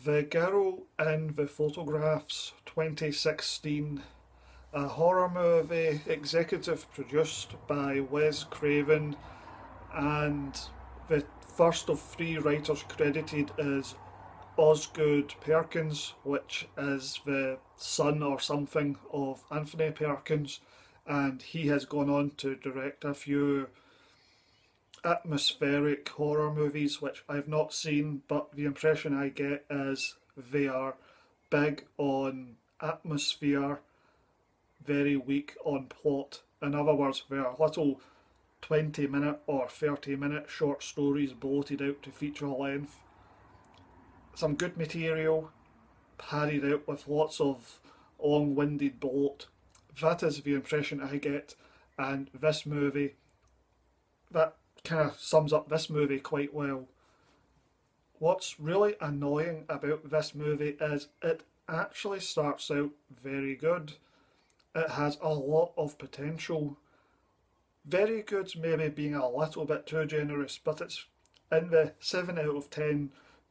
The Girl in the Photographs 2016, a horror movie executive produced by Wes Craven, and the first of three writers credited is Osgood Perkins, which is the son or something of Anthony Perkins, and he has gone on to direct a few atmospheric horror movies which I've not seen, but the impression I get is they are big on atmosphere, very weak on plot. In other words, they are little 20-minute or 30-minute short stories bloated out to feature length. Some good material, padded out with lots of long-winded bloat. That is the impression I get, and this movie, that kind of sums up this movie quite well. What's really annoying about this movie is it actually starts out very good. It has a lot of potential. Very good, maybe being a little bit too generous, but it's in the 7 out of 10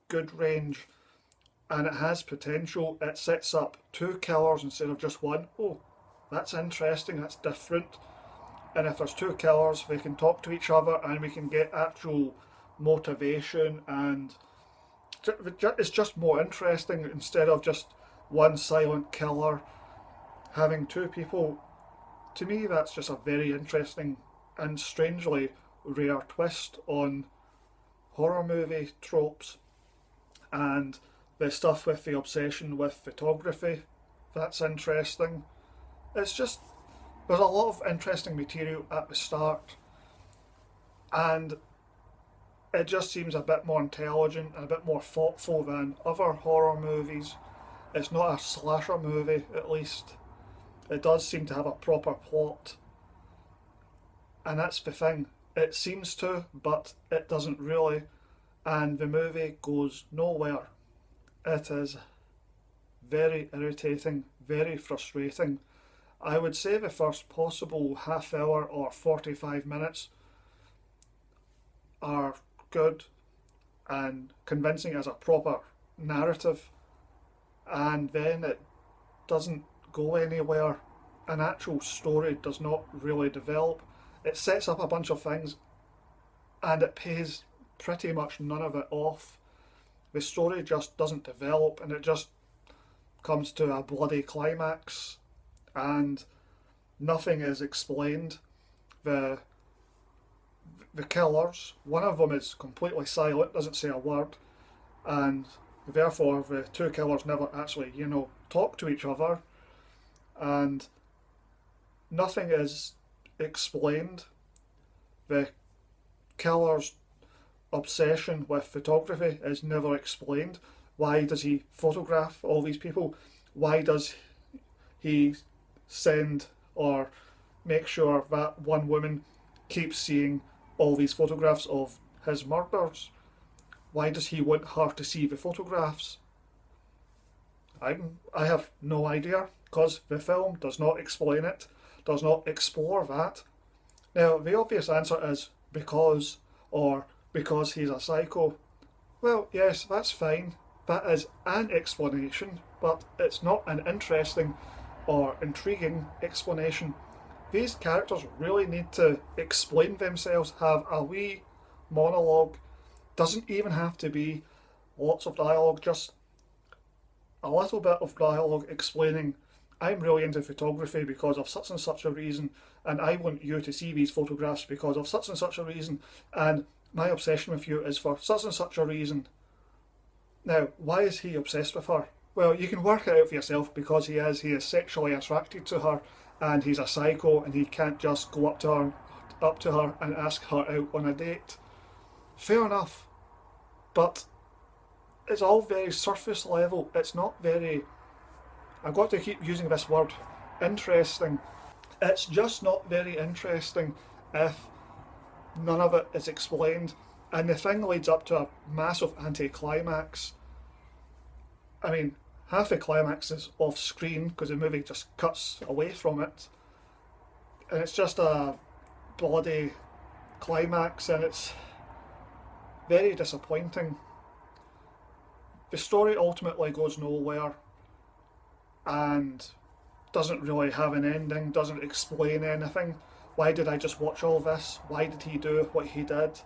good range, and it has potential. It sets up two killers instead of just one. Oh, that's interesting, that's different. And if there's two killers, they can talk to each other and we can get actual motivation, and it's just more interesting instead of just one silent killer. Having two people, to me, that's just a very interesting and strangely rare twist on horror movie tropes. And the stuff with the obsession with photography, that's interesting. It's just, there's a lot of interesting material at the start, and it just seems a bit more intelligent and a bit more thoughtful than other horror movies. It's not a slasher movie, at least. It does seem to have a proper plot, and that's the thing. It seems to, but it doesn't really, and the movie goes nowhere. It is very irritating, very frustrating. I would say the first possible half hour or 45 minutes are good and convincing as a proper narrative, and then it doesn't go anywhere. An actual story does not really develop. It sets up a bunch of things and it pays pretty much none of it off. The story just doesn't develop, and it just comes to a bloody climax, and nothing is explained. The the killers, one of them is completely silent, doesn't say a word, and therefore the two killers never actually, talk to each other, and nothing is explained. The killer's obsession with photography is never explained. Why does he photograph all these people? Why does he send or make sure that one woman keeps seeing all these photographs of his murders? Why does he want her to see the photographs? I have no idea, because the film does not explain it, does not explore that. Now, the obvious answer is because, or because he's a psycho. Well, yes, that's fine. That is an explanation, but it's not an interesting or intriguing explanation. These characters really need to explain themselves, have a wee monologue. Doesn't even have to be lots of dialogue, just a little bit of dialogue explaining, I'm really into photography because of such and such a reason, and I want you to see these photographs because of such and such a reason, and my obsession with you is for such and such a reason. Now, why is he obsessed with her? Well, you can work it out for yourself, because he is sexually attracted to her, and he's a psycho, and he can't just go up to her and ask her out on a date. Fair enough, but it's all very surface level. It's not very, I've got to keep using this word, interesting. It's just not very interesting if none of it is explained, and the thing leads up to a massive anti-climax. I mean, half the climax is off screen because the movie just cuts away from it, and it's just a bloody climax, and it's very disappointing. The story ultimately goes nowhere and doesn't really have an ending, doesn't explain anything. Why did I just watch all this? Why did he do what he did?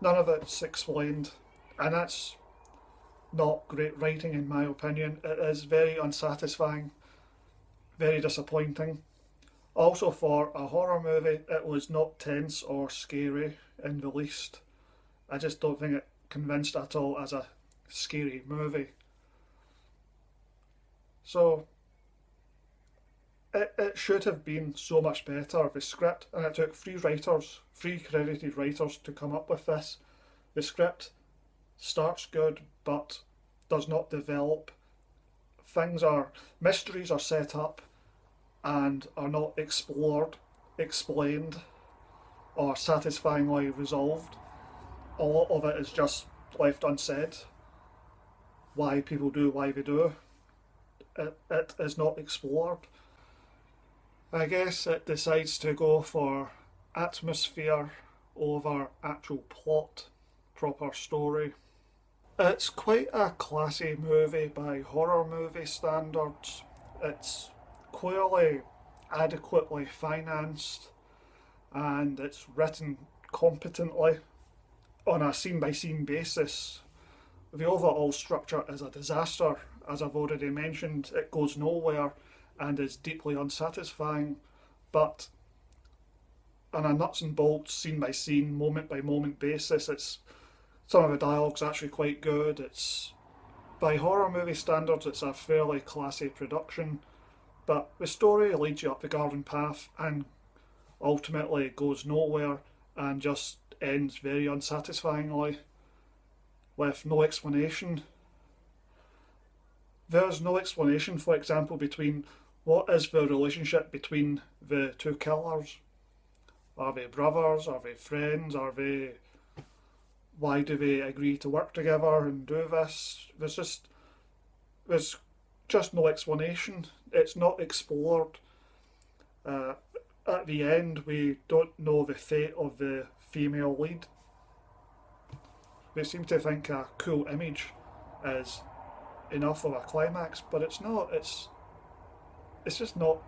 None of it's explained, and that's not great writing in my opinion. It is very unsatisfying, very disappointing. Also, for a horror movie, it was not tense or scary in the least. I just don't think it convinced at all as a scary movie. So it should have been so much better, the script, and it took three writers, three credited writers to come up with this. The script starts good but does not develop. Mysteries are set up and are not explored, explained, or satisfyingly resolved. A lot of it is just left unsaid. Why people do why they do. It is not explored. I guess it decides to go for atmosphere over actual plot, proper story. It's quite a classy movie by horror movie standards. It's clearly adequately financed and it's written competently on a scene by scene basis. The overall structure is a disaster. As I've already mentioned, it goes nowhere and is deeply unsatisfying, but on a nuts and bolts, scene by scene, moment by moment basis, it's some of the dialogue's actually quite good. It's by horror movie standards, it's a fairly classy production, but the story leads you up the garden path and ultimately goes nowhere and just ends very unsatisfyingly with no explanation. There's no explanation, for example, between what is the relationship between the two killers. Are they brothers? Are they friends? Why do they agree to work together and do this? There's just no explanation. It's not explored. Uh, at the end, we don't know the fate of the female lead. They seem to think a cool image is enough of a climax, but it's not. It's just not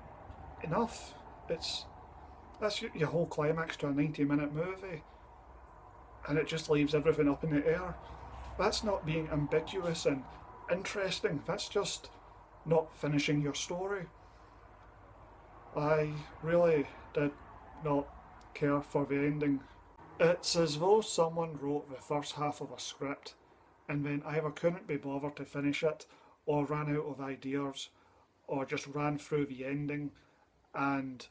enough. It's That's your whole climax to a 90-minute movie, and it just leaves everything up in the air. That's not being ambiguous and interesting. That's just not finishing your story. I really did not care for the ending. It's as though someone wrote the first half of a script and then either couldn't be bothered to finish it or ran out of ideas or just ran through the ending and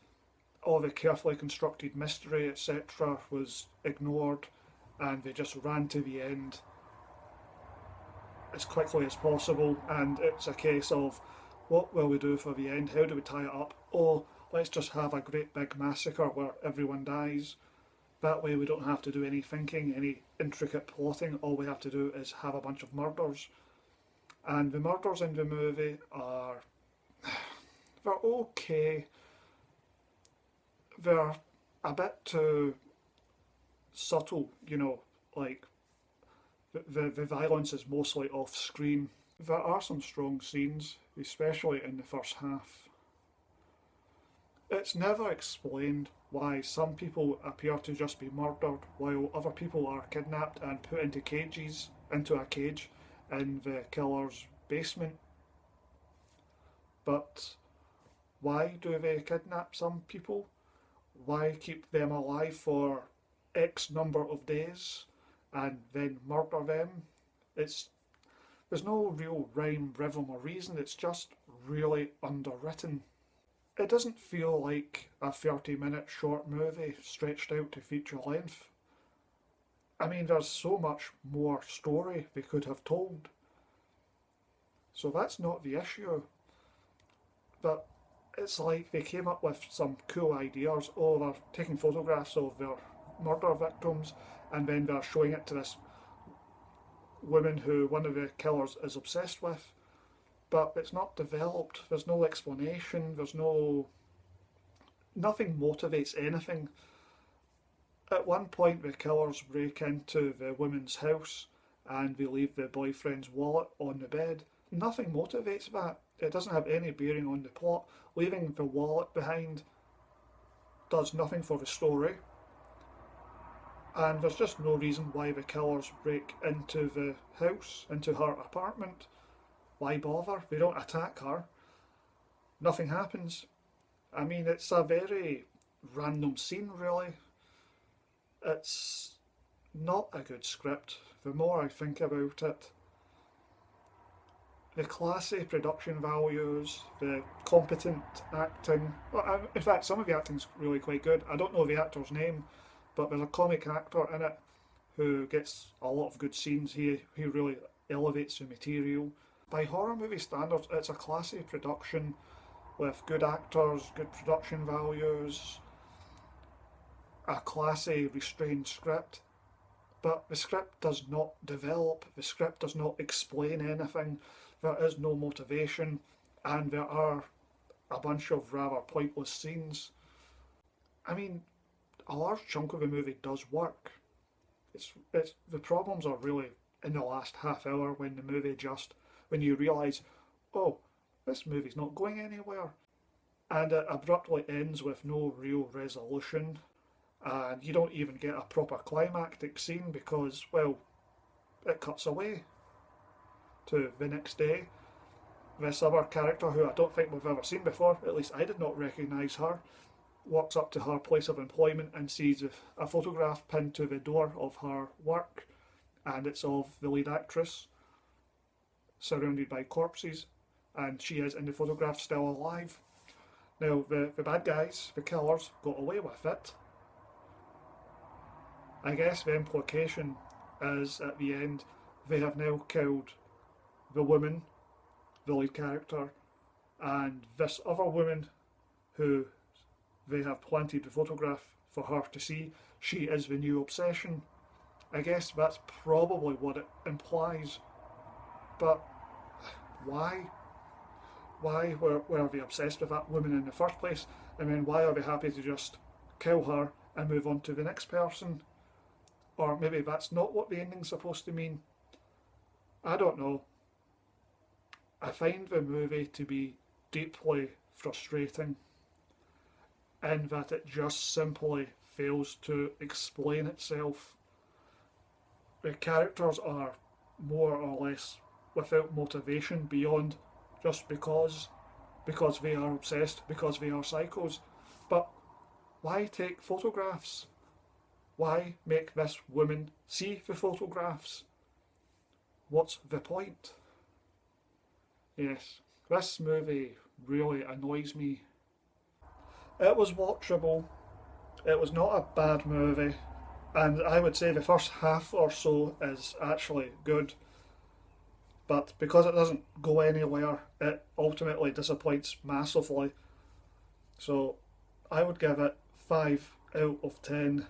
all the carefully constructed mystery, etc., was ignored and they just ran to the end as quickly as possible. And it's a case of what will we do for the end? How do we tie it up? Oh, let's just have a great big massacre where everyone dies. That way we don't have to do any thinking, any intricate plotting. All we have to do is have a bunch of murders. And the murders in the movie are they're okay. They're a bit too subtle, like the violence is mostly off screen. There are some strong scenes, especially in the first half. It's never explained why some people appear to just be murdered while other people are kidnapped and put into a cage in the killer's basement. But why do they kidnap some people? Why keep them alive for X number of days and then murder them? There's no real rhyme, rhythm, or reason. It's just really underwritten. It doesn't feel like a 30-minute short movie stretched out to feature length. I mean, there's so much more story they could have told. So that's not the issue. But it's like they came up with some cool ideas. Oh, they're taking photographs of their murder victims and then they're showing it to this woman who one of the killers is obsessed with. But it's not developed. There's no explanation. Nothing motivates anything. At one point, the killers break into the woman's house and they leave the boyfriend's wallet on the bed. Nothing motivates that. It doesn't have any bearing on the plot. Leaving the wallet behind does nothing for the story, and there's just no reason why the killers break into the house, into her apartment. Why bother? They don't attack her. Nothing happens. I mean, it's a very random scene, really. It's not a good script. The more I think about it, the classy production values, the competent acting. Well, in fact, some of the acting's really quite good. I don't know the actor's name, but there's a comic actor in it who gets a lot of good scenes. He really elevates the material. By horror movie standards, it's a classy production with good actors, good production values, a classy, restrained script. But the script does not develop, the script does not explain anything, there is no motivation, and there are a bunch of rather pointless scenes. I mean, a large chunk of the movie does work. It's the problems are really in the last half hour when the movie just when you realise, oh, this movie's not going anywhere. And it abruptly ends with no real resolution, and you don't even get a proper climactic scene because, well, it cuts away to the next day. This other character, who I don't think we've ever seen before, at least I did not recognise her, walks up to her place of employment and sees a photograph pinned to the door of her work, and it's of the lead actress surrounded by corpses, and she is in the photograph still alive. Now, the bad guys, the killers, got away with it. I guess the implication is at the end they have now killed the woman, the lead character, and this other woman who they have planted the photograph for her to see. She is the new obsession. I guess that's probably what it implies. But why? Why were they obsessed with that woman in the first place? I mean, why are they happy to just kill her and move on to the next person? Or maybe that's not what the ending's supposed to mean. I don't know. I find the movie to be deeply frustrating in that it just simply fails to explain itself. The characters are more or less without motivation beyond just because they are obsessed, because they are psychos. But why take photographs? Why make this woman see the photographs? What's the point? Yes, this movie really annoys me. It was watchable. It was not a bad movie, and I would say the first half or so is actually good. But because it doesn't go anywhere, it ultimately disappoints massively. So I would give it 5 out of 10.